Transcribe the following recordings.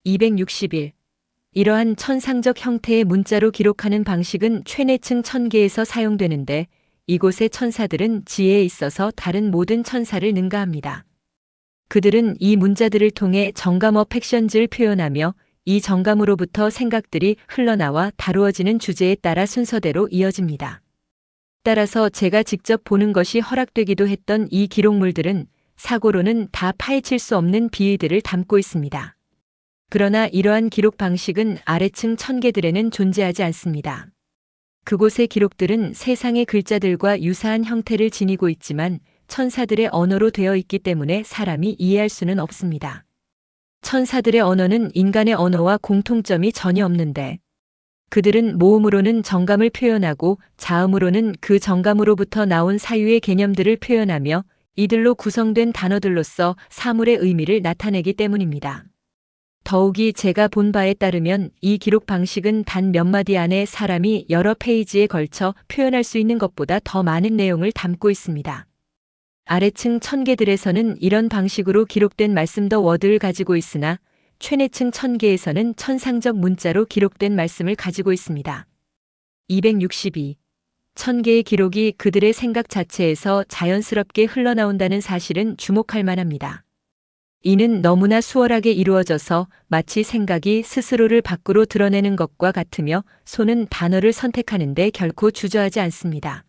261. 이러한 천상적 형태의 문자로 기록하는 방식은 최내층 천계에서 사용되는데 이곳의 천사들은 지혜에 있어서 다른 모든 천사를 능가합니다. 그들은 이 문자들을 통해 정감 팩션즈를 표현하며 이 정감으로부터 생각들이 흘러나와 다루어지는 주제에 따라 순서대로 이어집니다. 따라서 제가 직접 보는 것이 허락되기도 했던 이 기록물들은 사고로는 다 파헤칠 수 없는 비의들을 담고 있습니다. 그러나 이러한 기록 방식은 아래층 천계들에는 존재하지 않습니다. 그곳의 기록들은 세상의 글자들과 유사한 형태를 지니고 있지만 천사들의 언어로 되어 있기 때문에 사람이 이해할 수는 없습니다. 천사들의 언어는 인간의 언어와 공통점이 전혀 없는데 그들은 모음으로는 정감을 표현하고 자음으로는 그 정감으로부터 나온 사유의 개념들을 표현하며 이들로 구성된 단어들로서 사물의 의미를 나타내기 때문입니다. 더욱이 제가 본 바에 따르면 이 기록 방식은 단 몇 마디 안에 사람이 여러 페이지에 걸쳐 표현할 수 있는 것보다 더 많은 내용을 담고 있습니다. 아래층 천계들에서는 이런 방식으로 기록된 말씀 더 워드를 가지고 있으나 최내층 천계에서는 천상적 문자로 기록된 말씀을 가지고 있습니다. 262. 천계의 기록이 그들의 생각 자체에서 자연스럽게 흘러나온다는 사실은 주목할 만합니다. 이는 너무나 수월하게 이루어져서 마치 생각이 스스로를 밖으로 드러내는 것과 같으며 손은 단어를 선택하는데 결코 주저하지 않습니다.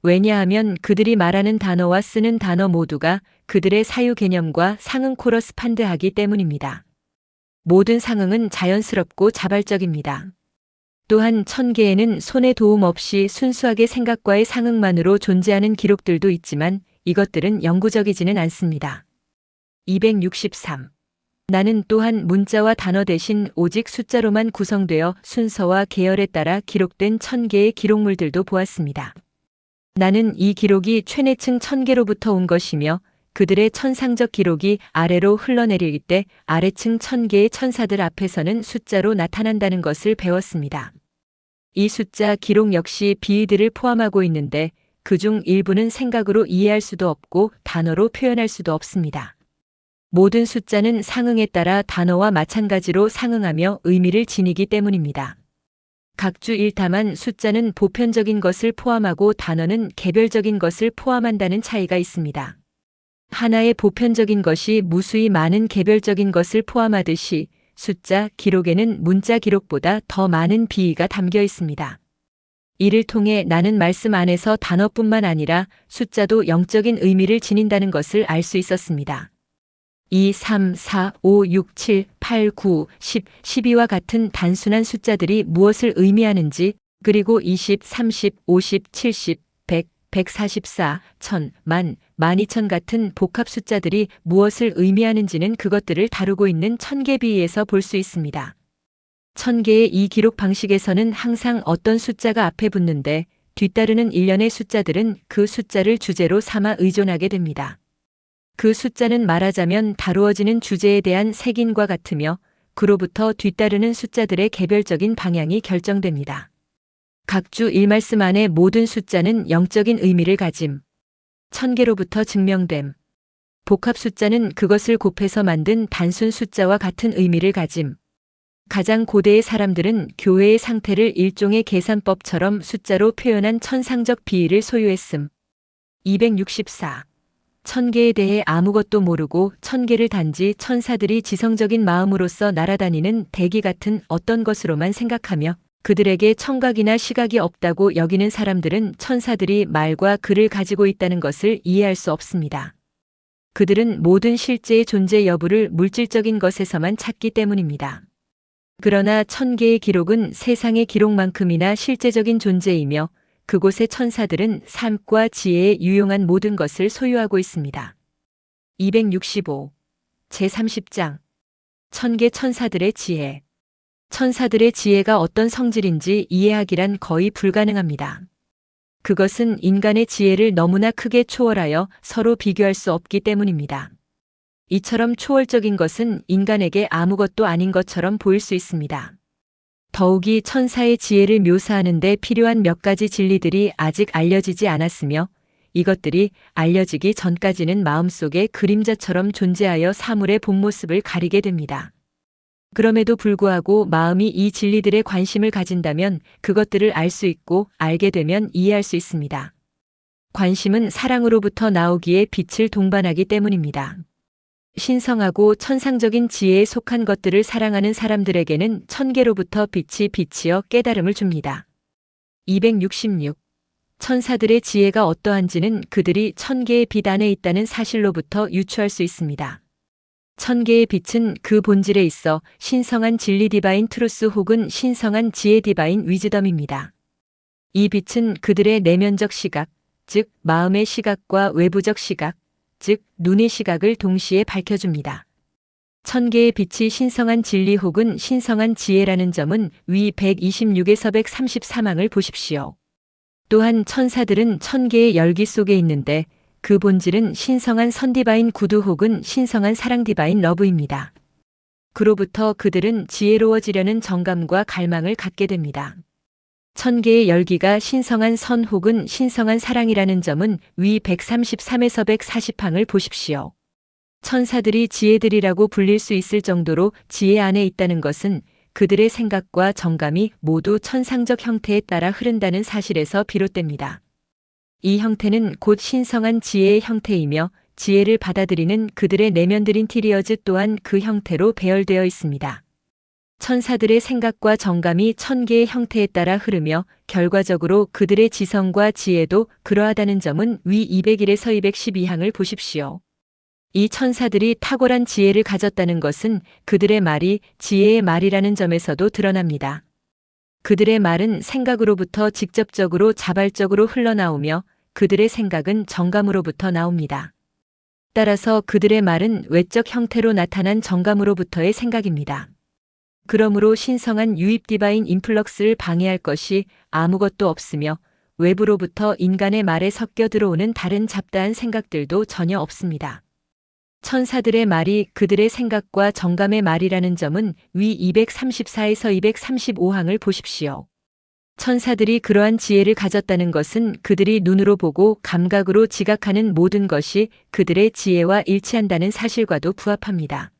왜냐하면 그들이 말하는 단어와 쓰는 단어 모두가 그들의 사유 개념과 상응 코러스판드하기 때문입니다. 모든 상응은 자연스럽고 자발적입니다. 또한 천계에는 손의 도움 없이 순수하게 생각과의 상응만으로 존재하는 기록들도 있지만 이것들은 영구적이지는 않습니다. 263. 나는 또한 문자와 단어 대신 오직 숫자로만 구성되어 순서와 계열에 따라 기록된 천개의 기록물들도 보았습니다. 나는 이 기록이 최내층 천계로부터 온 것이며 그들의 천상적 기록이 아래로 흘러내릴 때 아래층 천개의 천사들 앞에서는 숫자로 나타난다는 것을 배웠습니다. 이 숫자 기록 역시 비의들을 포함하고 있는데 그중 일부는 생각으로 이해할 수도 없고 단어로 표현할 수도 없습니다. 모든 숫자는 상응에 따라 단어와 마찬가지로 상응하며 의미를 지니기 때문입니다. 각주 일타만 숫자는 보편적인 것을 포함하고 단어는 개별적인 것을 포함한다는 차이가 있습니다. 하나의 보편적인 것이 무수히 많은 개별적인 것을 포함하듯이 숫자 기록에는 문자 기록보다 더 많은 비의가 담겨 있습니다. 이를 통해 나는 말씀 안에서 단어뿐만 아니라 숫자도 영적인 의미를 지닌다는 것을 알 수 있었습니다. 2, 3, 4, 5, 6, 7, 8, 9, 10, 12와 같은 단순한 숫자들이 무엇을 의미하는지 그리고 20, 30, 50, 70, 100, 144, 1000, 만, 12,000 같은 복합 숫자들이 무엇을 의미하는지는 그것들을 다루고 있는 천계비의에서 볼 수 있습니다. 천계의 이 기록 방식에서는 항상 어떤 숫자가 앞에 붙는데 뒤따르는 일련의 숫자들은 그 숫자를 주제로 삼아 의존하게 됩니다. 그 숫자는 말하자면 다루어지는 주제에 대한 색인과 같으며 그로부터 뒤따르는 숫자들의 개별적인 방향이 결정됩니다. 각주 1말씀 안의 모든 숫자는 영적인 의미를 가짐. 천계로부터 증명됨. 복합 숫자는 그것을 곱해서 만든 단순 숫자와 같은 의미를 가짐. 가장 고대의 사람들은 교회의 상태를 일종의 계산법처럼 숫자로 표현한 천상적 비의를 소유했음. 264. 천계에 대해 아무것도 모르고 천계를 단지 천사들이 지성적인 마음으로써 날아다니는 대기 같은 어떤 것으로만 생각하며 그들에게 청각이나 시각이 없다고 여기는 사람들은 천사들이 말과 글을 가지고 있다는 것을 이해할 수 없습니다. 그들은 모든 실제의 존재 여부를 물질적인 것에서만 찾기 때문입니다. 그러나 천계의 기록은 세상의 기록만큼이나 실제적인 존재이며 그곳의 천사들은 삶과 지혜에 유용한 모든 것을 소유하고 있습니다. 265. 제30장. 천계 천사들의 지혜. 천사들의 지혜가 어떤 성질인지 이해하기란 거의 불가능합니다. 그것은 인간의 지혜를 너무나 크게 초월하여 서로 비교할 수 없기 때문입니다. 이처럼 초월적인 것은 인간에게 아무것도 아닌 것처럼 보일 수 있습니다. 더욱이 천사의 지혜를 묘사하는 데 필요한 몇 가지 진리들이 아직 알려지지 않았으며 이것들이 알려지기 전까지는 마음속에 그림자처럼 존재하여 사물의 본 모습을 가리게 됩니다. 그럼에도 불구하고 마음이 이 진리들의 관심을 가진다면 그것들을 알 수 있고 알게 되면 이해할 수 있습니다. 관심은 사랑으로부터 나오기에 빛을 동반하기 때문입니다. 신성하고 천상적인 지혜에 속한 것들을 사랑하는 사람들에게는 천계로부터 빛이 비치어 깨달음을 줍니다. 266. 천사들의 지혜가 어떠한지는 그들이 천계의 빛 안에 있다는 사실로부터 유추할 수 있습니다. 천계의 빛은 그 본질에 있어 신성한 진리 디바인 트루스 혹은 신성한 지혜 디바인 위즈덤입니다. 이 빛은 그들의 내면적 시각, 즉 마음의 시각과 외부적 시각, 즉 눈의 시각을 동시에 밝혀줍니다. 천계의 빛이 신성한 진리 혹은 신성한 지혜라는 점은 위 126에서 133항을 보십시오. 또한 천사들은 천계의 열기 속에 있는데 그 본질은 신성한 선 디바인 구두 혹은 신성한 사랑 디바인 러브입니다. 그로부터 그들은 지혜로워지려는 정감과 갈망을 갖게 됩니다. 천계의 열기가 신성한 선 혹은 신성한 사랑이라는 점은 위 133에서 140항을 보십시오. 천사들이 지혜들이라고 불릴 수 있을 정도로 지혜 안에 있다는 것은 그들의 생각과 정감이 모두 천상적 형태에 따라 흐른다는 사실에서 비롯됩니다. 이 형태는 곧 신성한 지혜의 형태이며 지혜를 받아들이는 그들의 내면들 인티리어즈 또한 그 형태로 배열되어 있습니다. 천사들의 생각과 정감이 천계의 형태에 따라 흐르며 결과적으로 그들의 지성과 지혜도 그러하다는 점은 위 201에서 212항을 보십시오. 이 천사들이 탁월한 지혜를 가졌다는 것은 그들의 말이 지혜의 말이라는 점에서도 드러납니다. 그들의 말은 생각으로부터 직접적으로 자발적으로 흘러나오며 그들의 생각은 정감으로부터 나옵니다. 따라서 그들의 말은 외적 형태로 나타난 정감으로부터의 생각입니다. 그러므로 신성한 유입 디바인 인플럭스를 방해할 것이 아무것도 없으며 외부로부터 인간의 말에 섞여 들어오는 다른 잡다한 생각들도 전혀 없습니다. 천사들의 말이 그들의 생각과 정감의 말이라는 점은 위 234에서 235항을 보십시오. 천사들이 그러한 지혜를 가졌다는 것은 그들이 눈으로 보고 감각으로 지각하는 모든 것이 그들의 지혜와 일치한다는 사실과도 부합합니다.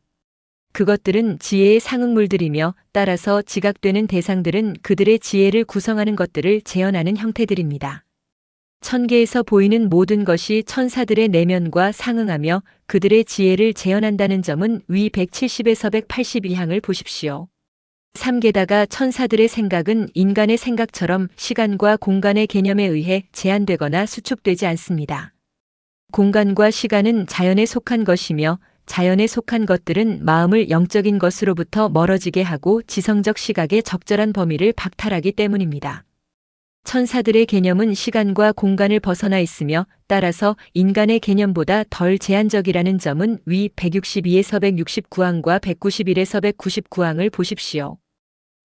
그것들은 지혜의 상응물들이며 따라서 지각되는 대상들은 그들의 지혜를 구성하는 것들을 재현하는 형태들입니다. 천계에서 보이는 모든 것이 천사들의 내면과 상응하며 그들의 지혜를 재현한다는 점은 위 170에서 182항을 보십시오. 3게다가 천사들의 생각은 인간의 생각처럼 시간과 공간의 개념에 의해 제한되거나 수축되지 않습니다. 공간과 시간은 자연에 속한 것이며 자연에 속한 것들은 마음을 영적인 것으로부터 멀어지게 하고 지성적 시각의 적절한 범위를 박탈하기 때문입니다. 천사들의 개념은 시간과 공간을 벗어나 있으며 따라서 인간의 개념보다 덜 제한적이라는 점은 위 162에서 169항과 191에서 199항을 보십시오.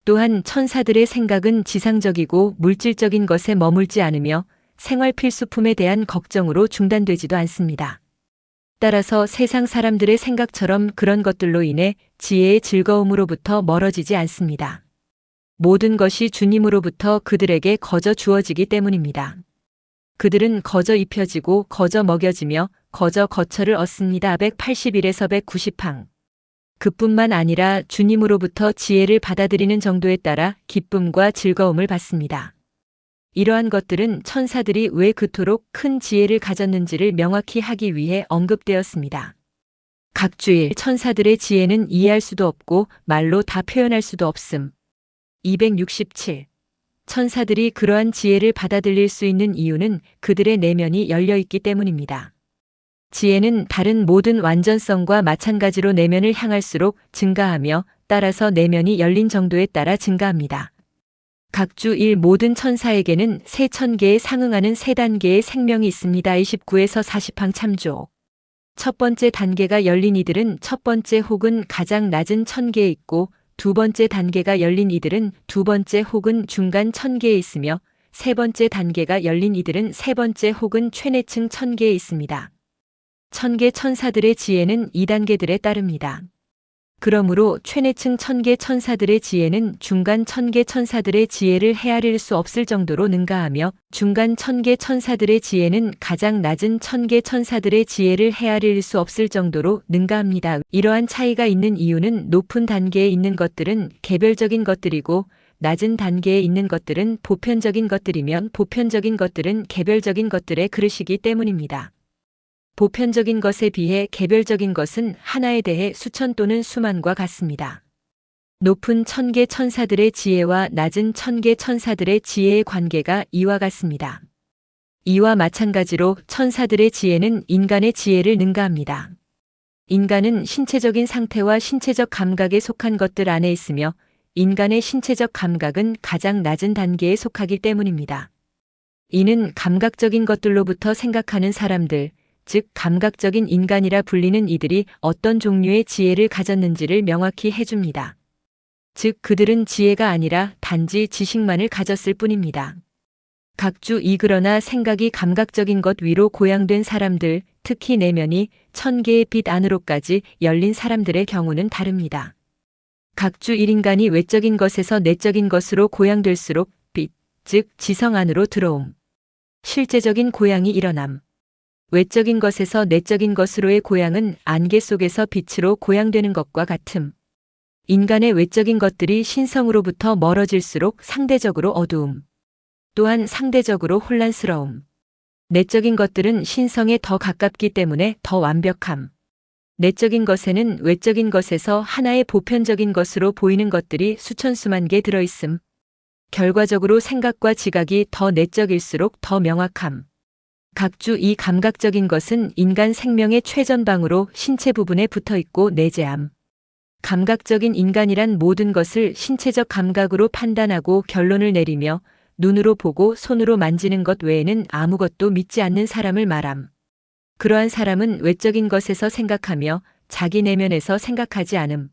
또한 천사들의 생각은 지상적이고 물질적인 것에 머물지 않으며 생활 필수품에 대한 걱정으로 중단되지도 않습니다. 따라서 세상 사람들의 생각처럼 그런 것들로 인해 지혜의 즐거움으로부터 멀어지지 않습니다. 모든 것이 주님으로부터 그들에게 거저 주어지기 때문입니다. 그들은 거저 입혀지고 거저 먹여지며 거저 거처를 얻습니다. 181에서 190항. 그뿐만 아니라 주님으로부터 지혜를 받아들이는 정도에 따라 기쁨과 즐거움을 받습니다. 이러한 것들은 천사들이 왜 그토록 큰 지혜를 가졌는지를 명확히 하기 위해 언급되었습니다. 각주일 천사들의 지혜는 이해할 수도 없고 말로 다 표현할 수도 없음. 267. 천사들이 그러한 지혜를 받아들일 수 있는 이유는 그들의 내면이 열려 있기 때문입니다. 지혜는 다른 모든 완전성과 마찬가지로 내면을 향할수록 증가하며 따라서 내면이 열린 정도에 따라 증가합니다. 각주 일 모든 천사에게는 세 천계에 상응하는 세 단계의 생명이 있습니다. 29에서 40항 참조. 첫 번째 단계가 열린 이들은 첫 번째 혹은 가장 낮은 천계에 있고 두 번째 단계가 열린 이들은 두 번째 혹은 중간 천계에 있으며 세 번째 단계가 열린 이들은 세 번째 혹은 최내층 천계에 있습니다. 천계 천사들의 지혜는 이 단계들에 따릅니다. 그러므로 최내층 천계 천사들의 지혜는 중간 천계 천사들의 지혜를 헤아릴 수 없을 정도로 능가하며 중간 천계 천사들의 지혜는 가장 낮은 천계 천사들의 지혜를 헤아릴 수 없을 정도로 능가합니다. 이러한 차이가 있는 이유는 높은 단계에 있는 것들은 개별적인 것들이고 낮은 단계에 있는 것들은 보편적인 것들이면 보편적인 것들은 개별적인 것들의 그릇이기 때문입니다. 보편적인 것에 비해 개별적인 것은 하나에 대해 수천 또는 수만과 같습니다. 높은 천계 천사들의 지혜와 낮은 천계 천사들의 지혜의 관계가 이와 같습니다. 이와 마찬가지로 천사들의 지혜는 인간의 지혜를 능가합니다. 인간은 신체적인 상태와 신체적 감각에 속한 것들 안에 있으며 인간의 신체적 감각은 가장 낮은 단계에 속하기 때문입니다. 이는 감각적인 것들로부터 생각하는 사람들, 즉 감각적인 인간이라 불리는 이들이 어떤 종류의 지혜를 가졌는지를 명확히 해줍니다. 즉 그들은 지혜가 아니라 단지 지식만을 가졌을 뿐입니다. 각주 그러나 생각이 감각적인 것 위로 고양된 사람들, 특히 내면이 천개의 빛 안으로까지 열린 사람들의 경우는 다릅니다. 각주 인간이 외적인 것에서 내적인 것으로 고양될수록 빛, 즉 지성 안으로 들어옴. 실제적인 고양이 일어남. 외적인 것에서 내적인 것으로의 고양은 안개 속에서 빛으로 고양되는 것과 같음. 인간의 외적인 것들이 신성으로부터 멀어질수록 상대적으로 어두움. 또한 상대적으로 혼란스러움. 내적인 것들은 신성에 더 가깝기 때문에 더 완벽함. 내적인 것에는 외적인 것에서 하나의 보편적인 것으로 보이는 것들이 수천 수만 개 들어있음. 결과적으로 생각과 지각이 더 내적일수록 더 명확함. 각주 감각적인 것은 인간 생명의 최전방으로 신체 부분에 붙어있고 내재함. 감각적인 인간이란 모든 것을 신체적 감각으로 판단하고 결론을 내리며 눈으로 보고 손으로 만지는 것 외에는 아무것도 믿지 않는 사람을 말함. 그러한 사람은 외적인 것에서 생각하며 자기 내면에서 생각하지 않음.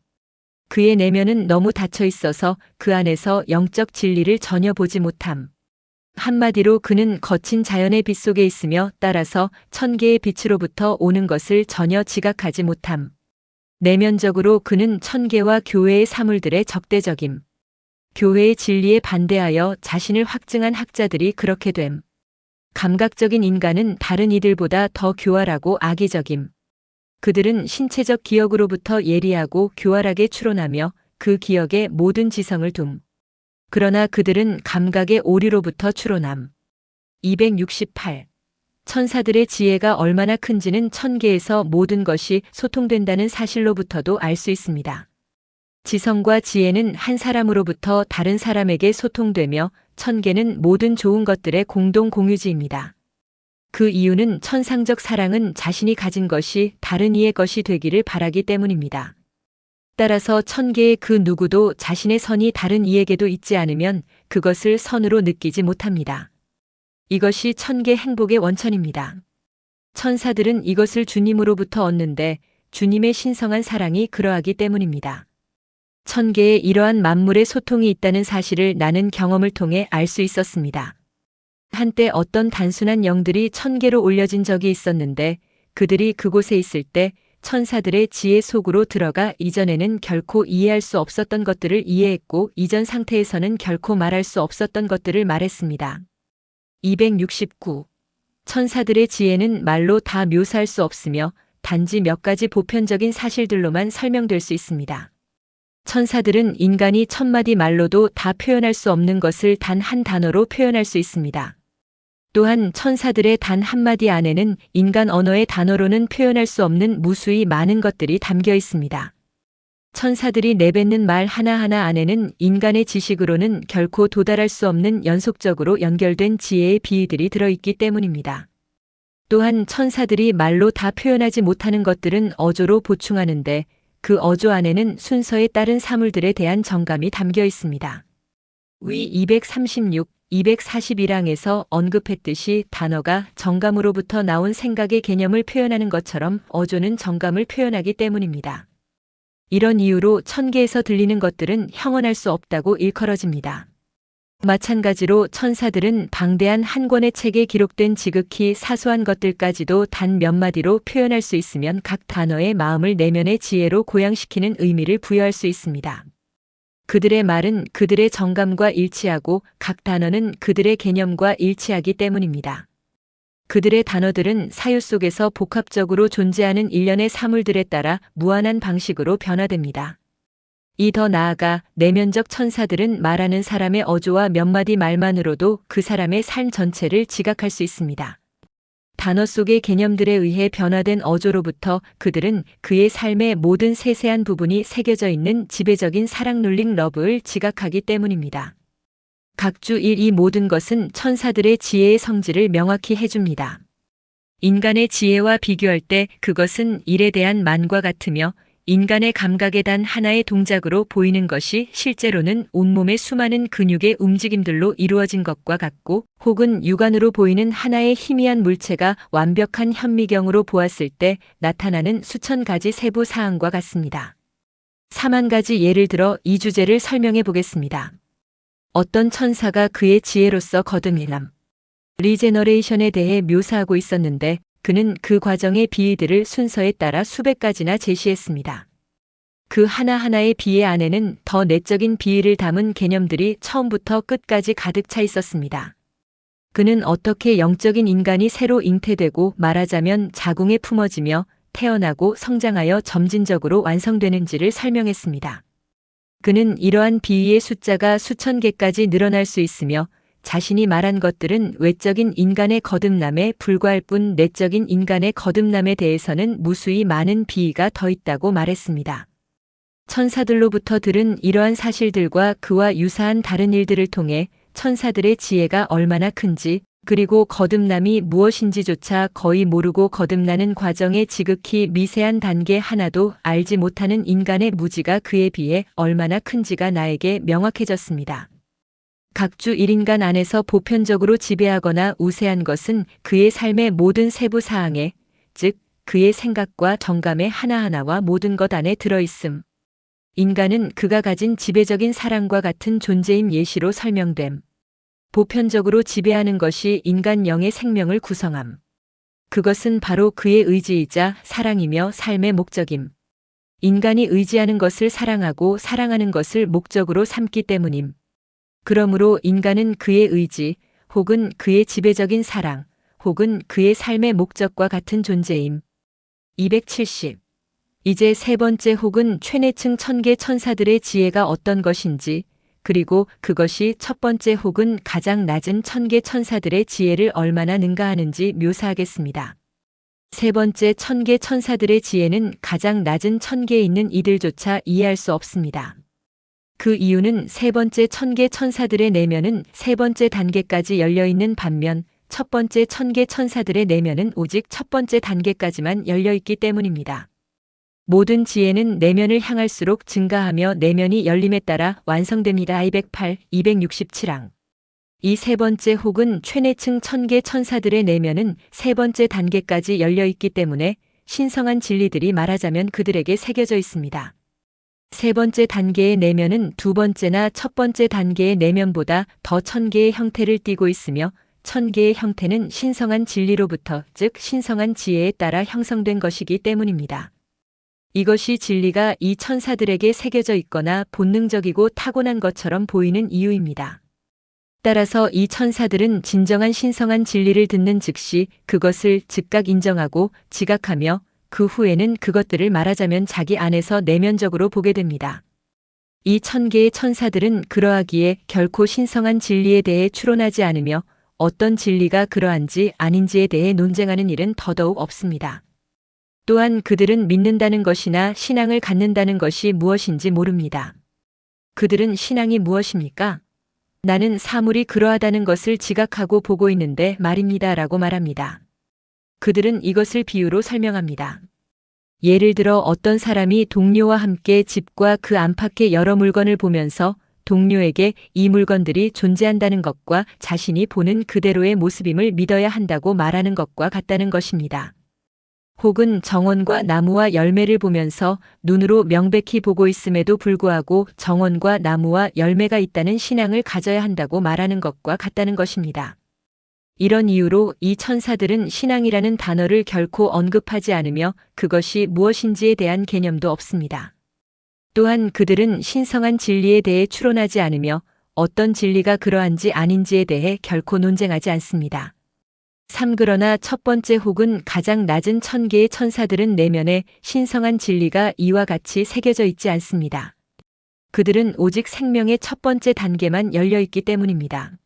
그의 내면은 너무 닫혀 있어서 그 안에서 영적 진리를 전혀 보지 못함. 한마디로 그는 거친 자연의 빛 속에 있으며 따라서 천개의 빛으로부터 오는 것을 전혀 지각하지 못함. 내면적으로 그는 천개와 교회의 사물들의 적대적임. 교회의 진리에 반대하여 자신을 확증한 학자들이 그렇게 됨. 감각적인 인간은 다른 이들보다 더 교활하고 악의적임. 그들은 신체적 기억으로부터 예리하고 교활하게 추론하며 그 기억에 모든 지성을 둠. 그러나 그들은 감각의 오류로부터 추론함. 268. 천사들의 지혜가 얼마나 큰지는 천계에서 모든 것이 소통된다는 사실로부터도 알 수 있습니다. 지성과 지혜는 한 사람으로부터 다른 사람에게 소통되며 천계는 모든 좋은 것들의 공동 공유지입니다. 그 이유는 천상적 사랑은 자신이 가진 것이 다른 이의 것이 되기를 바라기 때문입니다. 따라서 천계의 그 누구도 자신의 선이 다른 이에게도 있지 않으면 그것을 선으로 느끼지 못합니다. 이것이 천계 행복의 원천입니다. 천사들은 이것을 주님으로부터 얻는데 주님의 신성한 사랑이 그러하기 때문입니다. 천계에 이러한 만물의 소통이 있다는 사실을 나는 경험을 통해 알 수 있었습니다. 한때 어떤 단순한 영들이 천계로 올려진 적이 있었는데 그들이 그곳에 있을 때 천사들의 지혜 속으로 들어가 이전에는 결코 이해할 수 없었던 것들을 이해했고 이전 상태에서는 결코 말할 수 없었던 것들을 말했습니다. 269. 천사들의 지혜는 말로 다 묘사할 수 없으며 단지 몇 가지 보편적인 사실들로만 설명될 수 있습니다. 천사들은 인간이 천마디 말로도 다 표현할 수 없는 것을 단 한 단어로 표현할 수 있습니다. 또한 천사들의 단 한마디 안에는 인간 언어의 단어로는 표현할 수 없는 무수히 많은 것들이 담겨 있습니다. 천사들이 내뱉는 말 하나하나 안에는 인간의 지식으로는 결코 도달할 수 없는 연속적으로 연결된 지혜의 비유들이 들어있기 때문입니다. 또한 천사들이 말로 다 표현하지 못하는 것들은 어조로 보충하는데 그 어조 안에는 순서에 따른 사물들에 대한 정감이 담겨 있습니다. 위 236, 241항에서 언급했듯이 단어가 정감으로부터 나온 생각의 개념을 표현하는 것처럼 어조는 정감을 표현하기 때문입니다. 이런 이유로 천계에서 들리는 것들은 형언할 수 없다고 일컬어집니다. 마찬가지로 천사들은 방대한 한 권의 책에 기록된 지극히 사소한 것들까지도 단 몇 마디로 표현할 수 있으면 각 단어의 마음을 내면의 지혜로 고양시키는 의미를 부여할 수 있습니다. 그들의 말은 그들의 정감과 일치하고 각 단어는 그들의 개념과 일치하기 때문입니다. 그들의 단어들은 사유 속에서 복합적으로 존재하는 일련의 사물들에 따라 무한한 방식으로 변화됩니다. 이 더 나아가 내면적 천사들은 말하는 사람의 어조와 몇 마디 말만으로도 그 사람의 삶 전체를 지각할 수 있습니다. 단어 속의 개념들에 의해 변화된 어조로부터 그들은 그의 삶의 모든 세세한 부분이 새겨져 있는 지배적인 사랑 룰링 러브를 지각하기 때문입니다. 각주 1. 이 모든 것은 천사들의 지혜의 성질을 명확히 해줍니다. 인간의 지혜와 비교할 때 그것은 일에 대한 만과 같으며 인간의 감각에 단 하나의 동작으로 보이는 것이 실제로는 온몸의 수많은 근육의 움직임들로 이루어진 것과 같고 혹은 육안으로 보이는 하나의 희미한 물체가 완벽한 현미경으로 보았을 때 나타나는 수천 가지 세부 사항과 같습니다. 4만 가지 예를 들어 이 주제를 설명해 보겠습니다. 어떤 천사가 그의 지혜로서 거듭남, 리제너레이션에 대해 묘사하고 있었는데 그는 그 과정의 비위들을 순서에 따라 수백 가지나 제시했습니다. 그 하나하나의 비위 안에는 더 내적인 비위를 담은 개념들이 처음부터 끝까지 가득 차 있었습니다. 그는 어떻게 영적인 인간이 새로 잉태되고 말하자면 자궁에 품어지며 태어나고 성장하여 점진적으로 완성되는지를 설명했습니다. 그는 이러한 비위의 숫자가 수천 개까지 늘어날 수 있으며 자신이 말한 것들은 외적인 인간의 거듭남에 불과할 뿐 내적인 인간의 거듭남에 대해서는 무수히 많은 비위가 더 있다고 말했습니다. 천사들로부터 들은 이러한 사실들과 그와 유사한 다른 일들을 통해 천사들의 지혜가 얼마나 큰지 그리고 거듭남이 무엇인지조차 거의 모르고 거듭나는 과정의 지극히 미세한 단계 하나도 알지 못하는 인간의 무지가 그에 비해 얼마나 큰지가 나에게 명확해졌습니다. 각주 1인간 안에서 보편적으로 지배하거나 우세한 것은 그의 삶의 모든 세부 사항에, 즉 그의 생각과 정감의 하나하나와 모든 것 안에 들어있음. 인간은 그가 가진 지배적인 사랑과 같은 존재임 예시로 설명됨. 보편적으로 지배하는 것이 인간 영의 생명을 구성함. 그것은 바로 그의 의지이자 사랑이며 삶의 목적임. 인간이 의지하는 것을 사랑하고 사랑하는 것을 목적으로 삼기 때문임. 그러므로 인간은 그의 의지, 혹은 그의 지배적인 사랑, 혹은 그의 삶의 목적과 같은 존재임. 270. 이제 세 번째 혹은 최내층 천계 천사들의 지혜가 어떤 것인지, 그리고 그것이 첫 번째 혹은 가장 낮은 천계 천사들의 지혜를 얼마나 능가하는지 묘사하겠습니다. 세 번째 천계 천사들의 지혜는 가장 낮은 천계에 있는 이들조차 이해할 수 없습니다. 그 이유는 세 번째 천계 천사들의 내면은 세 번째 단계까지 열려있는 반면 첫 번째 천계 천사들의 내면은 오직 첫 번째 단계까지만 열려있기 때문입니다. 모든 지혜는 내면을 향할수록 증가하며 내면이 열림에 따라 완성됩니다. 208, 267항. 이 세 번째 혹은 최내층 천계 천사들의 내면은 세 번째 단계까지 열려있기 때문에 신성한 진리들이 말하자면 그들에게 새겨져 있습니다. 세 번째 단계의 내면은 두 번째나 첫 번째 단계의 내면보다 더 천계의 형태를 띠고 있으며 천계의 형태는 신성한 진리로부터 즉 신성한 지혜에 따라 형성된 것이기 때문입니다. 이것이 진리가 이 천사들에게 새겨져 있거나 본능적이고 타고난 것처럼 보이는 이유입니다. 따라서 이 천사들은 진정한 신성한 진리를 듣는 즉시 그것을 즉각 인정하고 지각하며 그 후에는 그것들을 말하자면 자기 안에서 내면적으로 보게 됩니다. 이 천계의 천사들은 그러하기에 결코 신성한 진리에 대해 추론하지 않으며 어떤 진리가 그러한지 아닌지에 대해 논쟁하는 일은 더더욱 없습니다. 또한 그들은 믿는다는 것이나 신앙을 갖는다는 것이 무엇인지 모릅니다. 그들은 신앙이 무엇입니까? 나는 사물이 그러하다는 것을 지각하고 보고 있는데 말입니다. 라고 말합니다. 그들은 이것을 비유로 설명합니다. 예를 들어 어떤 사람이 동료와 함께 집과 그 안팎의 여러 물건을 보면서 동료에게 이 물건들이 존재한다는 것과 자신이 보는 그대로의 모습임을 믿어야 한다고 말하는 것과 같다는 것입니다. 혹은 정원과 나무와 열매를 보면서 눈으로 명백히 보고 있음에도 불구하고 정원과 나무와 열매가 있다는 신앙을 가져야 한다고 말하는 것과 같다는 것입니다. 이런 이유로 이 천사들은 신앙이라는 단어를 결코 언급하지 않으며 그것이 무엇인지에 대한 개념도 없습니다. 또한 그들은 신성한 진리에 대해 추론하지 않으며 어떤 진리가 그러한지 아닌지에 대해 결코 논쟁하지 않습니다. 그러나 첫 번째 혹은 가장 낮은 천계의 천사들은 내면에 신성한 진리가 이와 같이 새겨져 있지 않습니다. 그들은 오직 생명의 첫 번째 단계만 열려 있기 때문입니다.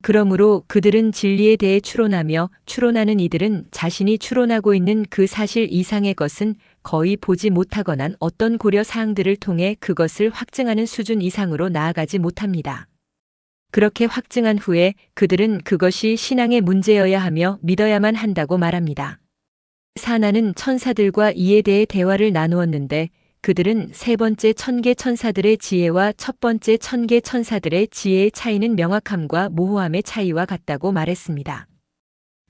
그러므로 그들은 진리에 대해 추론하며 추론하는 이들은 자신이 추론하고 있는 그 사실 이상의 것은 거의 보지 못하거나 어떤 고려 사항들을 통해 그것을 확증하는 수준 이상으로 나아가지 못합니다. 그렇게 확증한 후에 그들은 그것이 신앙의 문제여야 하며 믿어야만 한다고 말합니다. 사나는 천사들과 이에 대해 대화를 나누었는데 그들은 세 번째 천계 천사들의 지혜와 첫 번째 천계 천사들의 지혜의 차이는 명확함과 모호함의 차이와 같다고 말했습니다.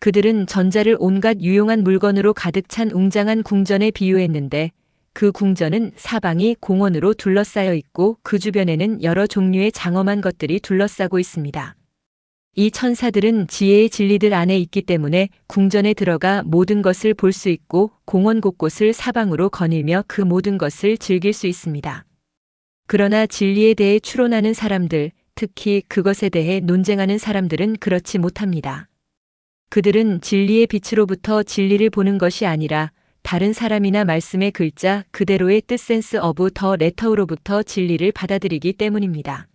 그들은 전자를 온갖 유용한 물건으로 가득 찬 웅장한 궁전에 비유했는데 그 궁전은 사방이 공원으로 둘러싸여 있고 그 주변에는 여러 종류의 장엄한 것들이 둘러싸고 있습니다. 이 천사들은 지혜의 진리들 안에 있기 때문에 궁전에 들어가 모든 것을 볼 수 있고 공원 곳곳을 사방으로 거닐며 그 모든 것을 즐길 수 있습니다. 그러나 진리에 대해 추론하는 사람들, 특히 그것에 대해 논쟁하는 사람들은 그렇지 못합니다. 그들은 진리의 빛으로부터 진리를 보는 것이 아니라 다른 사람이나 말씀의 글자 그대로의 뜻 센스 오브 더 레터로부터 진리를 받아들이기 때문입니다.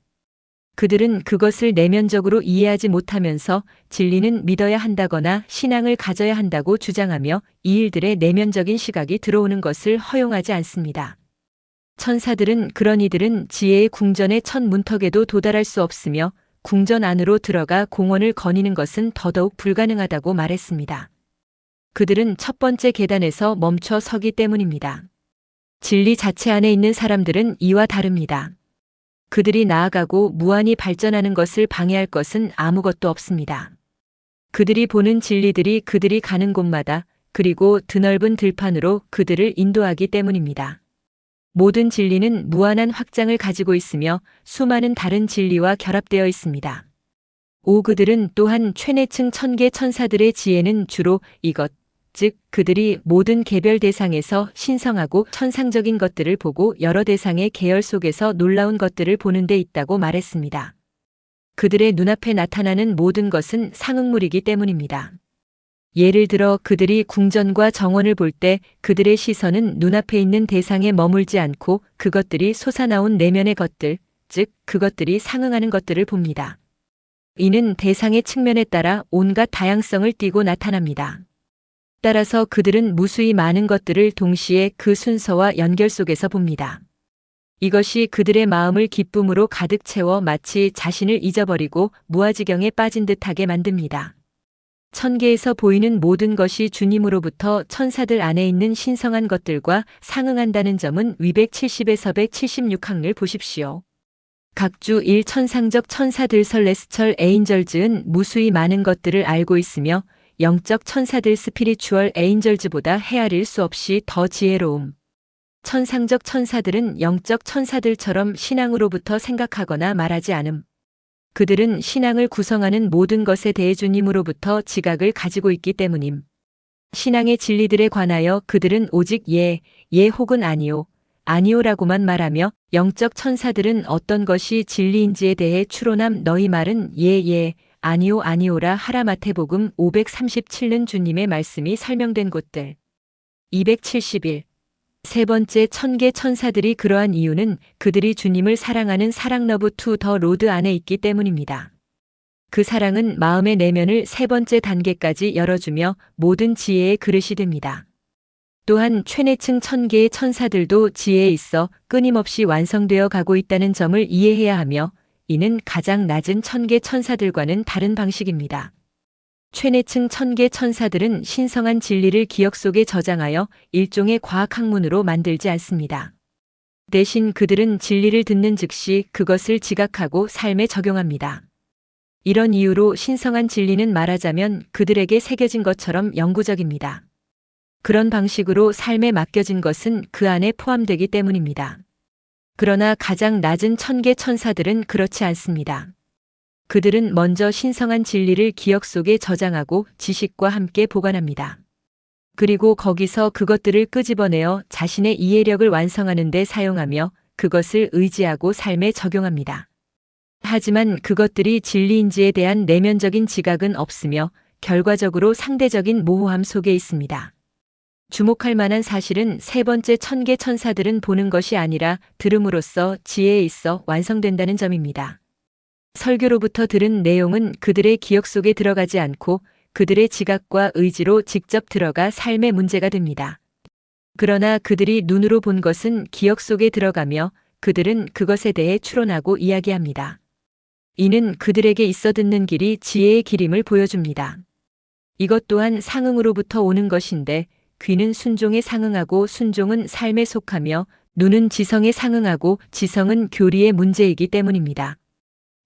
그들은 그것을 내면적으로 이해하지 못하면서 진리는 믿어야 한다거나 신앙을 가져야 한다고 주장하며 이 일들의 내면적인 시각이 들어오는 것을 허용하지 않습니다. 천사들은 그런 이들은 지혜의 궁전의 첫 문턱에도 도달할 수 없으며 궁전 안으로 들어가 공원을 거니는 것은 더더욱 불가능하다고 말했습니다. 그들은 첫 번째 계단에서 멈춰 서기 때문입니다. 진리 자체 안에 있는 사람들은 이와 다릅니다. 그들이 나아가고 무한히 발전하는 것을 방해할 것은 아무것도 없습니다. 그들이 보는 진리들이 그들이 가는 곳마다 그리고 드넓은 들판으로 그들을 인도하기 때문입니다. 모든 진리는 무한한 확장을 가지고 있으며 수많은 다른 진리와 결합되어 있습니다. 그들은 또한 최내층 천계 천사들의 지혜는 주로 이것, 즉 그들이 모든 개별 대상에서 신성하고 천상적인 것들을 보고 여러 대상의 계열 속에서 놀라운 것들을 보는 데 있다고 말했습니다. 그들의 눈앞에 나타나는 모든 것은 상응물이기 때문입니다. 예를 들어 그들이 궁전과 정원을 볼 때 그들의 시선은 눈앞에 있는 대상에 머물지 않고 그것들이 솟아나온 내면의 것들, 즉 그것들이 상응하는 것들을 봅니다. 이는 대상의 측면에 따라 온갖 다양성을 띠고 나타납니다. 따라서 그들은 무수히 많은 것들을 동시에 그 순서와 연결 속에서 봅니다. 이것이 그들의 마음을 기쁨으로 가득 채워 마치 자신을 잊어버리고 무아지경에 빠진 듯하게 만듭니다. 천계에서 보이는 모든 것이 주님으로부터 천사들 안에 있는 신성한 것들과 상응한다는 점은 위 170에서 176항을 보십시오. 각주 1천상적 천사들 설레스철 에인절즈는 무수히 많은 것들을 알고 있으며 영적 천사들 스피리추얼 에인절즈보다 헤아릴 수 없이 더 지혜로움. 천상적 천사들은 영적 천사들처럼 신앙으로부터 생각하거나 말하지 않음. 그들은 신앙을 구성하는 모든 것에 대해 주님으로부터 지각을 가지고 있기 때문임. 신앙의 진리들에 관하여 그들은 오직 예, 예 혹은 아니요, 아니요라고만 말하며 영적 천사들은 어떤 것이 진리인지에 대해 추론함. 너희 말은 예, 예, 아니요, 아니요라 하라. 마태복음 537는 주님의 말씀이 설명된 곳들. 271. 세 번째 천계 천사들이 그러한 이유는 그들이 주님을 사랑하는 사랑 러브 투 더 로드 안에 있기 때문입니다. 그 사랑은 마음의 내면을 세 번째 단계까지 열어주며 모든 지혜의 그릇이 됩니다. 또한 최내층 천계의 천사들도 지혜에 있어 끊임없이 완성되어 가고 있다는 점을 이해해야 하며 이는 가장 낮은 천계 천사들과는 다른 방식입니다. 최내층 천계 천사들은 신성한 진리를 기억 속에 저장하여 일종의 과학학문으로 만들지 않습니다. 대신 그들은 진리를 듣는 즉시 그것을 지각하고 삶에 적용합니다. 이런 이유로 신성한 진리는 말하자면 그들에게 새겨진 것처럼 영구적입니다. 그런 방식으로 삶에 맡겨진 것은 그 안에 포함되기 때문입니다. 그러나 가장 낮은 천계 천사들은 그렇지 않습니다. 그들은 먼저 신성한 진리를 기억 속에 저장하고 지식과 함께 보관합니다. 그리고 거기서 그것들을 끄집어내어 자신의 이해력을 완성하는 데 사용하며 그것을 의지하고 삶에 적용합니다. 하지만 그것들이 진리인지에 대한 내면적인 지각은 없으며 결과적으로 상대적인 모호함 속에 있습니다. 주목할 만한 사실은 세 번째 천계 천사들은 보는 것이 아니라 들음으로써 지혜에 있어 완성된다는 점입니다. 설교로부터 들은 내용은 그들의 기억 속에 들어가지 않고 그들의 지각과 의지로 직접 들어가 삶의 문제가 됩니다. 그러나 그들이 눈으로 본 것은 기억 속에 들어가며 그들은 그것에 대해 추론하고 이야기합니다. 이는 그들에게 있어 듣는 길이 지혜의 길임을 보여줍니다. 이것 또한 상응으로부터 오는 것인데 귀는 순종에 상응하고 순종은 삶에 속하며 눈은 지성에 상응하고 지성은 교리의 문제이기 때문입니다.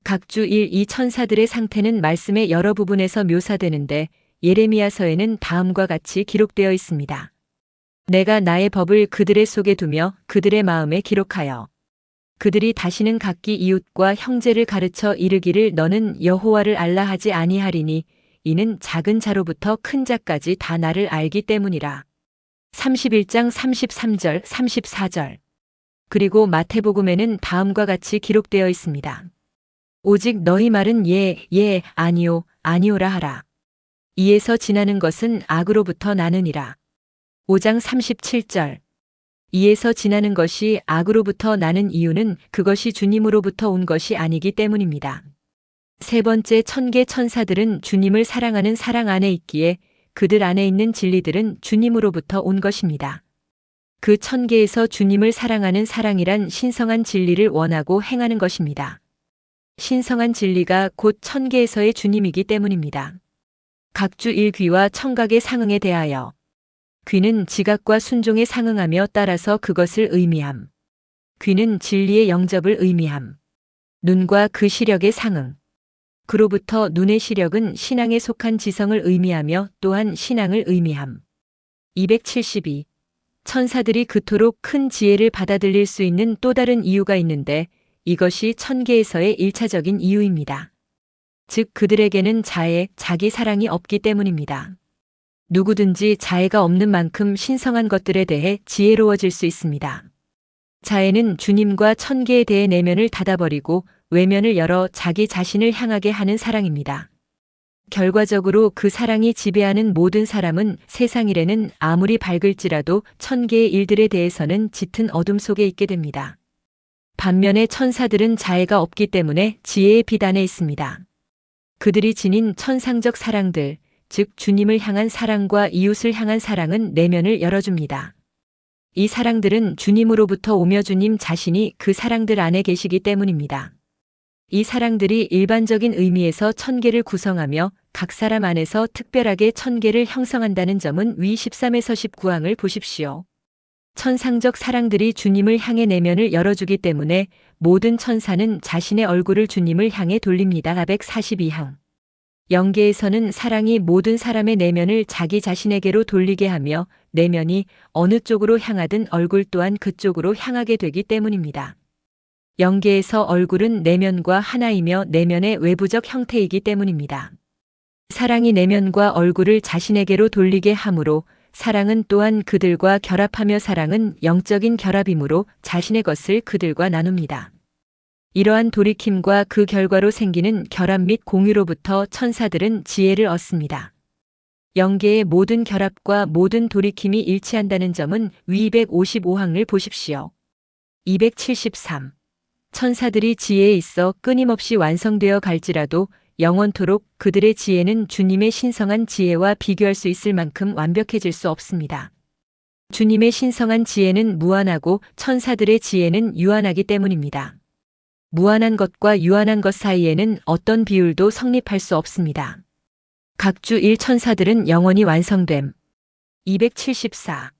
각주 1, 2 천사들의 상태는 말씀의 여러 부분에서 묘사되는데 예레미야서에는 다음과 같이 기록되어 있습니다. 내가 나의 법을 그들의 속에 두며 그들의 마음에 기록하여 그들이 다시는 각기 이웃과 형제를 가르쳐 이르기를 너는 여호와를 알라 하지 아니하리니 이는 작은 자로부터 큰 자까지 다 나를 알기 때문이라. 31장 33절 34절. 그리고 마태복음에는 다음과 같이 기록되어 있습니다. 오직 너희 말은 예, 예, 아니요, 아니오라 하라. 이에서 지나는 것은 악으로부터 나느니라. 5장 37절. 이에서 지나는 것이 악으로부터 나는 이유는 그것이 주님으로부터 온 것이 아니기 때문입니다. 세 번째 천계 천사들은 주님을 사랑하는 사랑 안에 있기에 그들 안에 있는 진리들은 주님으로부터 온 것입니다. 그 천계에서 주님을 사랑하는 사랑이란 신성한 진리를 원하고 행하는 것입니다. 신성한 진리가 곧 천계에서의 주님이기 때문입니다. 각주 1귀와 청각의 상응에 대하여 귀는 지각과 순종에 상응하며 따라서 그것을 의미함. 귀는 진리의 영접을 의미함. 눈과 그 시력의 상응. 그로부터 눈의 시력은 신앙에 속한 지성을 의미하며 또한 신앙을 의미함. 272. 천사들이 그토록 큰 지혜를 받아들일 수 있는 또 다른 이유가 있는데 이것이 천계에서의 1차적인 이유입니다. 즉 그들에게는 자애, 자기 사랑이 없기 때문입니다. 누구든지 자애가 없는 만큼 신성한 것들에 대해 지혜로워질 수 있습니다. 자애는 주님과 천계에 대해 내면을 닫아버리고 외면을 열어 자기 자신을 향하게 하는 사랑입니다. 결과적으로 그 사랑이 지배하는 모든 사람은 세상 일에는 아무리 밝을지라도 천계의 일들에 대해서는 짙은 어둠 속에 있게 됩니다. 반면에 천사들은 자애가 없기 때문에 지혜의 빛 안에 있습니다. 그들이 지닌 천상적 사랑들, 즉 주님을 향한 사랑과 이웃을 향한 사랑은 내면을 열어줍니다. 이 사랑들은 주님으로부터 오며 주님 자신이 그 사랑들 안에 계시기 때문입니다. 이 사랑들이 일반적인 의미에서 천계를 구성하며 각 사람 안에서 특별하게 천계를 형성한다는 점은 위 13에서 19항을 보십시오. 천상적 사랑들이 주님을 향해 내면을 열어주기 때문에 모든 천사는 자신의 얼굴을 주님을 향해 돌립니다. 442항. 영계에서는 사랑이 모든 사람의 내면을 자기 자신에게로 돌리게 하며 내면이 어느 쪽으로 향하든 얼굴 또한 그쪽으로 향하게 되기 때문입니다. 영계에서 얼굴은 내면과 하나이며 내면의 외부적 형태이기 때문입니다. 사랑이 내면과 얼굴을 자신에게로 돌리게 하므로 사랑은 또한 그들과 결합하며 사랑은 영적인 결합이므로 자신의 것을 그들과 나눕니다. 이러한 돌이킴과 그 결과로 생기는 결합 및 공유로부터 천사들은 지혜를 얻습니다. 영계의 모든 결합과 모든 돌이킴이 일치한다는 점은 위 255항을 보십시오. 273. 천사들이 지혜에 있어 끊임없이 완성되어 갈지라도 영원토록 그들의 지혜는 주님의 신성한 지혜와 비교할 수 있을 만큼 완벽해질 수 없습니다. 주님의 신성한 지혜는 무한하고 천사들의 지혜는 유한하기 때문입니다. 무한한 것과 유한한 것 사이에는 어떤 비율도 성립할 수 없습니다. 각주 1천사들은 영원히 완성됨. 274.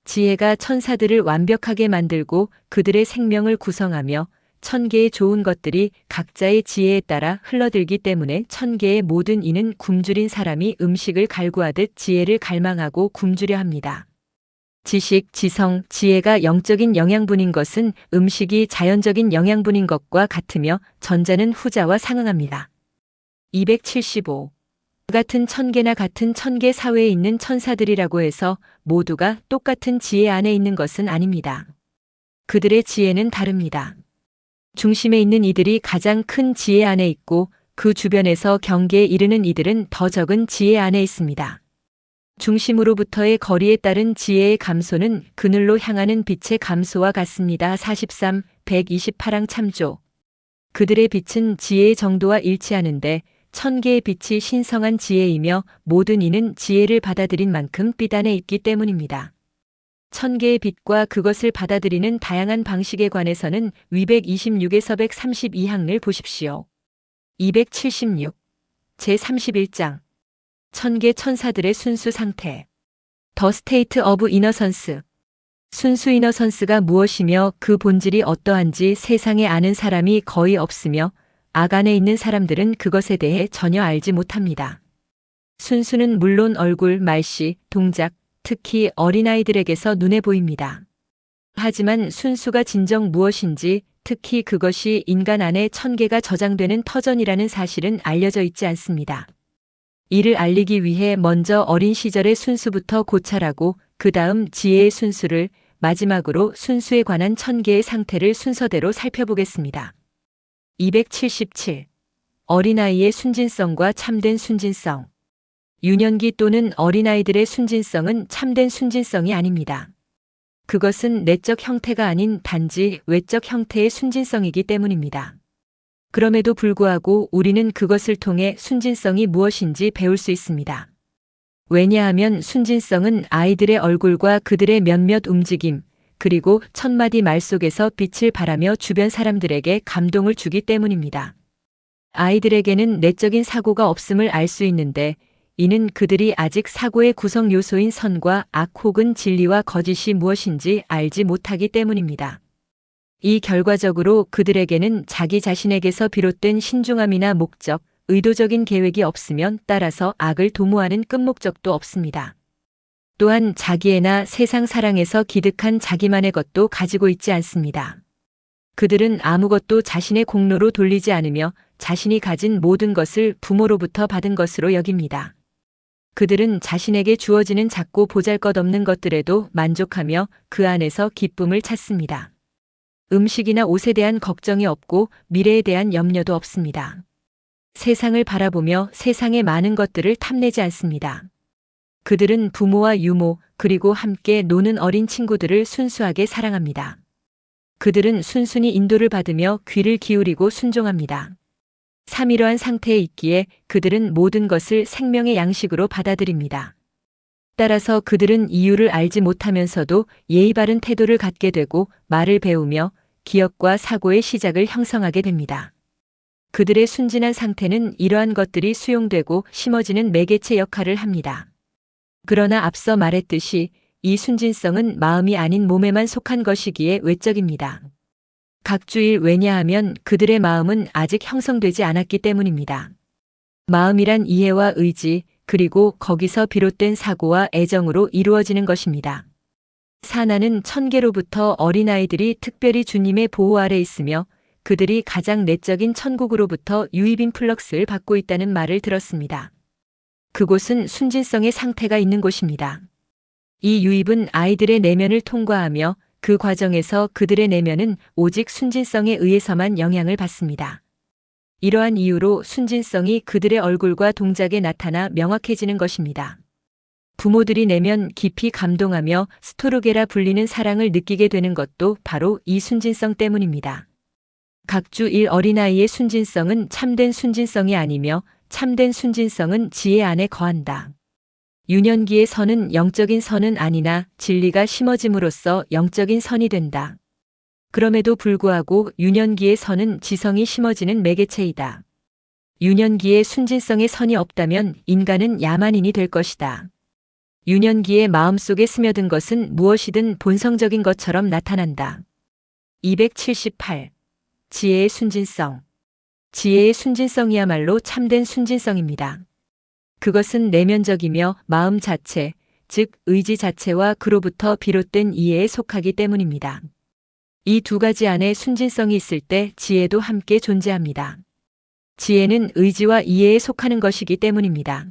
지혜가 천사들을 완벽하게 만들고 그들의 생명을 구성하며 천계의 좋은 것들이 각자의 지혜에 따라 흘러들기 때문에 천계의 모든 이는 굶주린 사람이 음식을 갈구하듯 지혜를 갈망하고 굶주려 합니다. 지식, 지성, 지혜가 영적인 영양분인 것은 음식이 자연적인 영양분인 것과 같으며 전자는 후자와 상응합니다. 275. 같은 천계나 같은 천계 사회에 있는 천사들이라고 해서 모두가 똑같은 지혜 안에 있는 것은 아닙니다. 그들의 지혜는 다릅니다. 중심에 있는 이들이 가장 큰 지혜 안에 있고 그 주변에서 경계에 이르는 이들은 더 적은 지혜 안에 있습니다. 중심으로부터의 거리에 따른 지혜의 감소는 그늘로 향하는 빛의 감소와 같습니다. 43, 128항 참조. 그들의 빛은 지혜의 정도와 일치하는데 천개의 빛이 신성한 지혜이며 모든 이는 지혜를 받아들인 만큼 빛 안에 있기 때문입니다. 천개의 빛과 그것을 받아들이는 다양한 방식에 관해서는 위 126에서 132항을 보십시오. 276. 제31장. 천개 천사들의 순수 상태. 더 스테이트 오브 이너선스. 순수 이너선스가 무엇이며 그 본질이 어떠한지 세상에 아는 사람이 거의 없으며 악 안에 있는 사람들은 그것에 대해 전혀 알지 못합니다. 순수는 물론 얼굴, 말씨, 동작, 특히 어린아이들에게서 눈에 보입니다. 하지만 순수가 진정 무엇인지, 특히 그것이 인간 안에 천개가 저장되는 터전이라는 사실은 알려져 있지 않습니다. 이를 알리기 위해 먼저 어린 시절의 순수부터 고찰하고 그 다음 지혜의 순수를, 마지막으로 순수에 관한 천개의 상태를 순서대로 살펴보겠습니다. 277. 어린아이의 순진성과 참된 순진성. 유년기 또는 어린아이들의 순진성은 참된 순진성이 아닙니다. 그것은 내적 형태가 아닌 단지 외적 형태의 순진성이기 때문입니다. 그럼에도 불구하고 우리는 그것을 통해 순진성이 무엇인지 배울 수 있습니다. 왜냐하면 순진성은 아이들의 얼굴과 그들의 몇몇 움직임, 그리고 천마디 말 속에서 빛을 발하며 주변 사람들에게 감동을 주기 때문입니다. 아이들에게는 내적인 사고가 없음을 알 수 있는데 이는 그들이 아직 사고의 구성 요소인 선과 악 혹은 진리와 거짓이 무엇인지 알지 못하기 때문입니다. 이 결과적으로 그들에게는 자기 자신에게서 비롯된 신중함이나 목적, 의도적인 계획이 없으면 따라서 악을 도모하는 끝목적도 없습니다. 또한 자기애나 세상 사랑에서 기득한 자기만의 것도 가지고 있지 않습니다. 그들은 아무것도 자신의 공로로 돌리지 않으며 자신이 가진 모든 것을 부모로부터 받은 것으로 여깁니다. 그들은 자신에게 주어지는 작고 보잘것없는 것들에도 만족하며 그 안에서 기쁨을 찾습니다. 음식이나 옷에 대한 걱정이 없고 미래에 대한 염려도 없습니다. 세상을 바라보며 세상의 많은 것들을 탐내지 않습니다. 그들은 부모와 유모 그리고 함께 노는 어린 친구들을 순수하게 사랑합니다. 그들은 순순히 인도를 받으며 귀를 기울이고 순종합니다. 3. 이러한 상태에 있기에 그들은 모든 것을 생명의 양식으로 받아들입니다. 따라서 그들은 이유를 알지 못하면서도 예의 바른 태도를 갖게 되고 말을 배우며 기억과 사고의 시작을 형성하게 됩니다. 그들의 순진한 상태는 이러한 것들이 수용되고 심어지는 매개체 역할을 합니다. 그러나 앞서 말했듯이 이 순진성은 마음이 아닌 몸에만 속한 것이기에 외적입니다. 각주일 왜냐하면 그들의 마음은 아직 형성되지 않았기 때문입니다. 마음이란 이해와 의지, 그리고 거기서 비롯된 사고와 애정으로 이루어지는 것입니다. 사나는 천계로부터 어린아이들이 특별히 주님의 보호 아래 있으며 그들이 가장 내적인 천국으로부터 유입 인플럭스를 받고 있다는 말을 들었습니다. 그곳은 순진성의 상태가 있는 곳입니다. 이 유입은 아이들의 내면을 통과하며 그 과정에서 그들의 내면은 오직 순진성에 의해서만 영향을 받습니다. 이러한 이유로 순진성이 그들의 얼굴과 동작에 나타나 명확해지는 것입니다. 부모들이 내면 깊이 감동하며 스토르게라 불리는 사랑을 느끼게 되는 것도 바로 이 순진성 때문입니다. 각주 일 어린아이의 순진성은 참된 순진성이 아니며 참된 순진성은 지혜 안에 거한다. 유년기의 선은 영적인 선은 아니나 진리가 심어짐으로써 영적인 선이 된다. 그럼에도 불구하고 유년기의 선은 지성이 심어지는 매개체이다. 유년기에 순진성의 선이 없다면 인간은 야만인이 될 것이다. 유년기의 마음속에 스며든 것은 무엇이든 본성적인 것처럼 나타난다. 278. 지혜의 순진성. 지혜의 순진성이야말로 참된 순진성입니다. 그것은 내면적이며 마음 자체, 즉 의지 자체와 그로부터 비롯된 이해에 속하기 때문입니다. 이 두 가지 안에 순진성이 있을 때 지혜도 함께 존재합니다. 지혜는 의지와 이해에 속하는 것이기 때문입니다.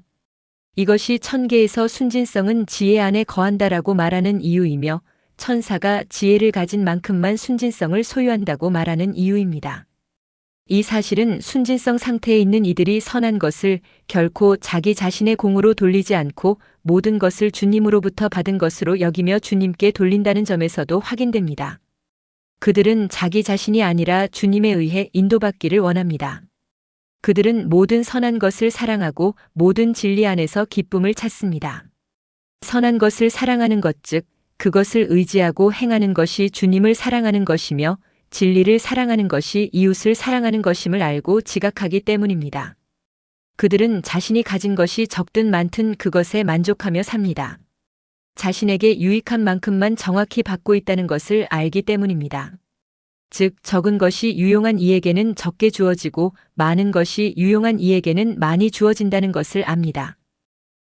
이것이 천계에서 순진성은 지혜 안에 거한다라고 말하는 이유이며 천사가 지혜를 가진 만큼만 순진성을 소유한다고 말하는 이유입니다. 이 사실은 순진성 상태에 있는 이들이 선한 것을 결코 자기 자신의 공으로 돌리지 않고 모든 것을 주님으로부터 받은 것으로 여기며 주님께 돌린다는 점에서도 확인됩니다. 그들은 자기 자신이 아니라 주님에 의해 인도받기를 원합니다. 그들은 모든 선한 것을 사랑하고 모든 진리 안에서 기쁨을 찾습니다. 선한 것을 사랑하는 것 즉 그것을 의지하고 행하는 것이 주님을 사랑하는 것이며 진리를 사랑하는 것이 이웃을 사랑하는 것임을 알고 지각하기 때문입니다. 그들은 자신이 가진 것이 적든 많든 그것에 만족하며 삽니다. 자신에게 유익한 만큼만 정확히 받고 있다는 것을 알기 때문입니다. 즉 적은 것이 유용한 이에게는 적게 주어지고 많은 것이 유용한 이에게는 많이 주어진다는 것을 압니다.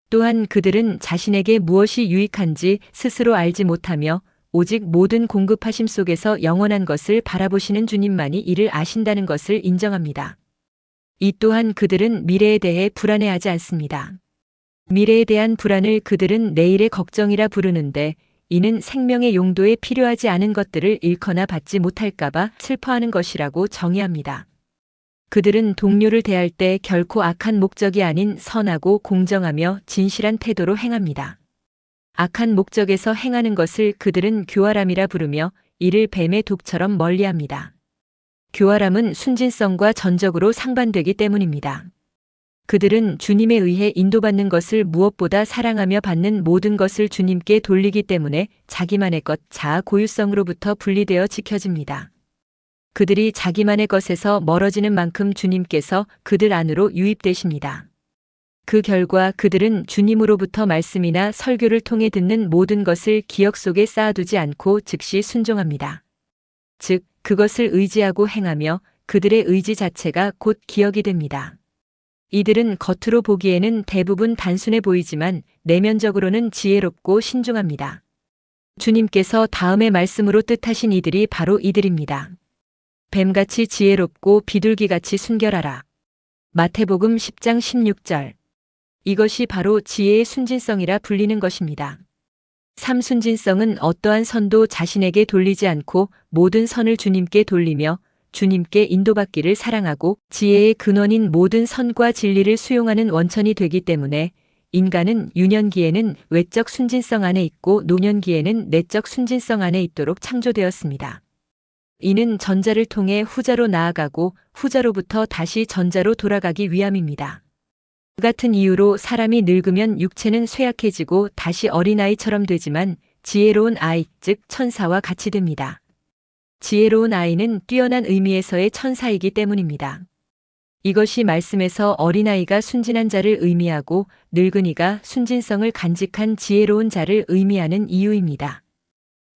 또한 그들은 자신에게 무엇이 유익한지 스스로 알지 못하며 오직 모든 공급하심 속에서 영원한 것을 바라보시는 주님만이 이를 아신다는 것을 인정합니다. 이 또한 그들은 미래에 대해 불안해하지 않습니다. 미래에 대한 불안을 그들은 내일의 걱정이라 부르는데 이는 생명의 용도에 필요하지 않은 것들을 잃거나 받지 못할까봐 슬퍼하는 것이라고 정의합니다. 그들은 동료를 대할 때 결코 악한 목적이 아닌 선하고 공정하며 진실한 태도로 행합니다. 악한 목적에서 행하는 것을 그들은 교활함이라 부르며 이를 뱀의 독처럼 멀리합니다. 교활함은 순진성과 전적으로 상반되기 때문입니다. 그들은 주님에 의해 인도받는 것을 무엇보다 사랑하며 받는 모든 것을 주님께 돌리기 때문에 자기만의 것, 자아 고유성으로부터 분리되어 지켜집니다. 그들이 자기만의 것에서 멀어지는 만큼 주님께서 그들 안으로 유입되십니다. 그 결과 그들은 주님으로부터 말씀이나 설교를 통해 듣는 모든 것을 기억 속에 쌓아두지 않고 즉시 순종합니다. 즉, 그것을 의지하고 행하며 그들의 의지 자체가 곧 기억이 됩니다. 이들은 겉으로 보기에는 대부분 단순해 보이지만 내면적으로는 지혜롭고 신중합니다. 주님께서 다음의 말씀으로 뜻하신 이들이 바로 이들입니다. 뱀같이 지혜롭고 비둘기같이 순결하라. 마태복음 10장 16절. 이것이 바로 지혜의 순진성이라 불리는 것입니다. 삼순진성은 어떠한 선도 자신에게 돌리지 않고 모든 선을 주님께 돌리며 주님께 인도받기를 사랑하고 지혜의 근원인 모든 선과 진리를 수용하는 원천이 되기 때문에 인간은 유년기에는 외적 순진성 안에 있고 노년기에는 내적 순진성 안에 있도록 창조되었습니다. 이는 전자를 통해 후자로 나아가고 후자로부터 다시 전자로 돌아가기 위함입니다. 그 같은 이유로 사람이 늙으면 육체는 쇠약해지고 다시 어린아이처럼 되지만 지혜로운 아이, 즉 천사와 같이 됩니다. 지혜로운 아이는 뛰어난 의미에서의 천사이기 때문입니다. 이것이 말씀에서 어린아이가 순진한 자를 의미하고 늙은이가 순진성을 간직한 지혜로운 자를 의미하는 이유입니다.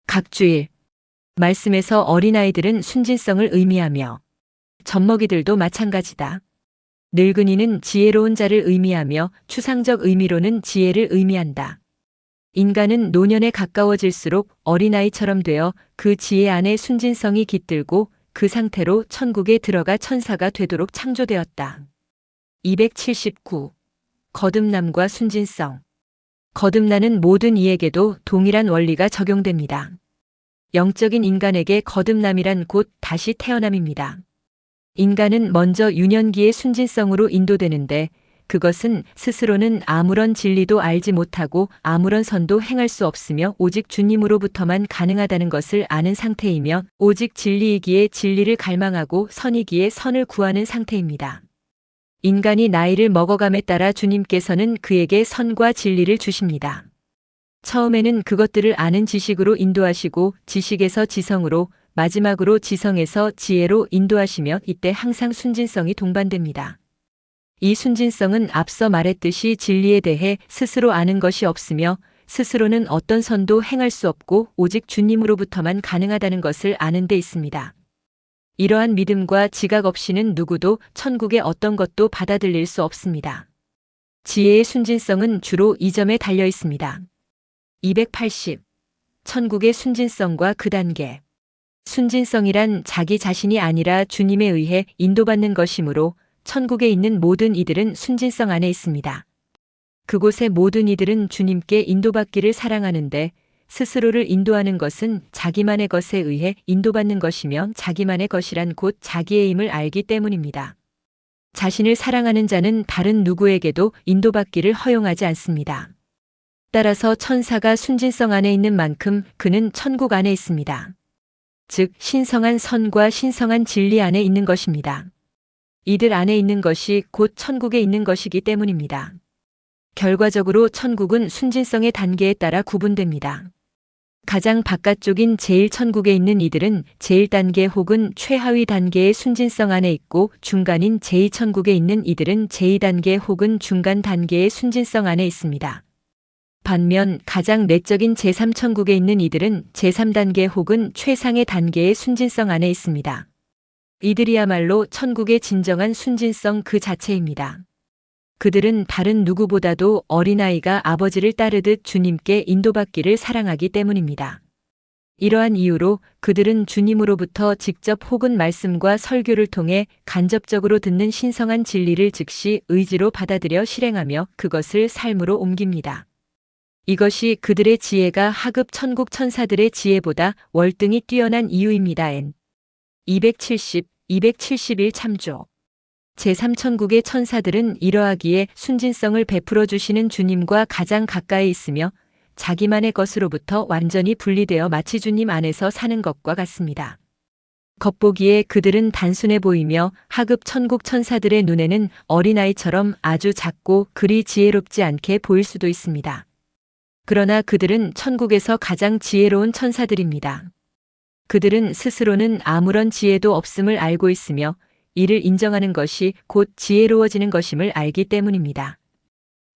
각주일. 말씀에서 어린아이들은 순진성을 의미하며 젖먹이들도 마찬가지다. 늙은이는 지혜로운 자를 의미하며 추상적 의미로는 지혜를 의미한다. 인간은 노년에 가까워질수록 어린아이처럼 되어 그 지혜 안에 순진성이 깃들고 그 상태로 천국에 들어가 천사가 되도록 창조되었다. 279. 거듭남과 순진성. 거듭나는 모든 이에게도 동일한 원리가 적용됩니다. 영적인 인간에게 거듭남이란 곧 다시 태어남입니다. 인간은 먼저 유년기의 순진성으로 인도되는데 그것은 스스로는 아무런 진리도 알지 못하고 아무런 선도 행할 수 없으며 오직 주님으로부터만 가능하다는 것을 아는 상태이며 오직 진리이기에 진리를 갈망하고 선이기에 선을 구하는 상태입니다. 인간이 나이를 먹어감에 따라 주님께서는 그에게 선과 진리를 주십니다. 처음에는 그것들을 아는 지식으로 인도하시고 지식에서 지성으로 마지막으로 지성에서 지혜로 인도하시며 이때 항상 순진성이 동반됩니다. 이 순진성은 앞서 말했듯이 진리에 대해 스스로 아는 것이 없으며 스스로는 어떤 선도 행할 수 없고 오직 주님으로부터만 가능하다는 것을 아는 데 있습니다. 이러한 믿음과 지각 없이는 누구도 천국의 어떤 것도 받아들일 수 없습니다. 지혜의 순진성은 주로 이 점에 달려 있습니다. 280. 천국의 순진성과 그 단계. 순진성이란 자기 자신이 아니라 주님에 의해 인도받는 것이므로 천국에 있는 모든 이들은 순진성 안에 있습니다. 그곳의 모든 이들은 주님께 인도받기를 사랑하는데 스스로를 인도하는 것은 자기만의 것에 의해 인도받는 것이며 자기만의 것이란 곧 자기의 힘을 알기 때문입니다. 자신을 사랑하는 자는 다른 누구에게도 인도받기를 허용하지 않습니다. 따라서 천사가 순진성 안에 있는 만큼 그는 천국 안에 있습니다. 즉 신성한 선과 신성한 진리 안에 있는 것입니다. 이들 안에 있는 것이 곧 천국에 있는 것이기 때문입니다. 결과적으로 천국은 순진성의 단계에 따라 구분됩니다. 가장 바깥쪽인 제1천국에 있는 이들은 제1단계 혹은 최하위 단계의 순진성 안에 있고 중간인 제2천국에 있는 이들은 제2단계 혹은 중간 단계의 순진성 안에 있습니다. 반면 가장 내적인 제3천국에 있는 이들은 제3단계 혹은 최상의 단계의 순진성 안에 있습니다. 이들이야말로 천국의 진정한 순진성 그 자체입니다. 그들은 다른 누구보다도 어린아이가 아버지를 따르듯 주님께 인도받기를 사랑하기 때문입니다. 이러한 이유로 그들은 주님으로부터 직접 혹은 말씀과 설교를 통해 간접적으로 듣는 신성한 진리를 즉시 의지로 받아들여 실행하며 그것을 삶으로 옮깁니다. 이것이 그들의 지혜가 하급 천국 천사들의 지혜보다 월등히 뛰어난 이유입니다. N 270, 271 참조. 제3천국의 천사들은 이러하기에 순진성을 베풀어 주시는 주님과 가장 가까이 있으며 자기만의 것으로부터 완전히 분리되어 마치 주님 안에서 사는 것과 같습니다. 겉보기에 그들은 단순해 보이며 하급 천국 천사들의 눈에는 어린아이처럼 아주 작고 그리 지혜롭지 않게 보일 수도 있습니다. 그러나 그들은 천국에서 가장 지혜로운 천사들입니다. 그들은 스스로는 아무런 지혜도 없음을 알고 있으며 이를 인정하는 것이 곧 지혜로워지는 것임을 알기 때문입니다.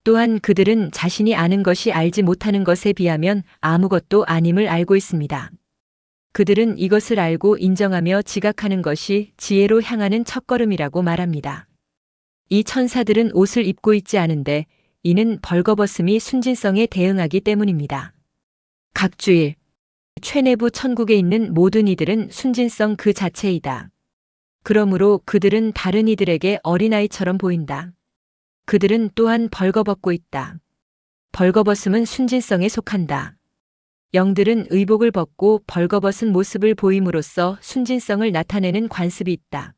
또한 그들은 자신이 아는 것이 알지 못하는 것에 비하면 아무것도 아님을 알고 있습니다. 그들은 이것을 알고 인정하며 지각하는 것이 지혜로 향하는 첫걸음이라고 말합니다. 이 천사들은 옷을 입고 있지 않은데 이는 벌거벗음이 순진성에 대응하기 때문입니다. 각주일. 최내부 천국에 있는 모든 이들은 순진성 그 자체이다. 그러므로 그들은 다른 이들에게 어린아이처럼 보인다. 그들은 또한 벌거벗고 있다. 벌거벗음은 순진성에 속한다. 영들은 의복을 벗고 벌거벗은 모습을 보임으로써 순진성을 나타내는 관습이 있다.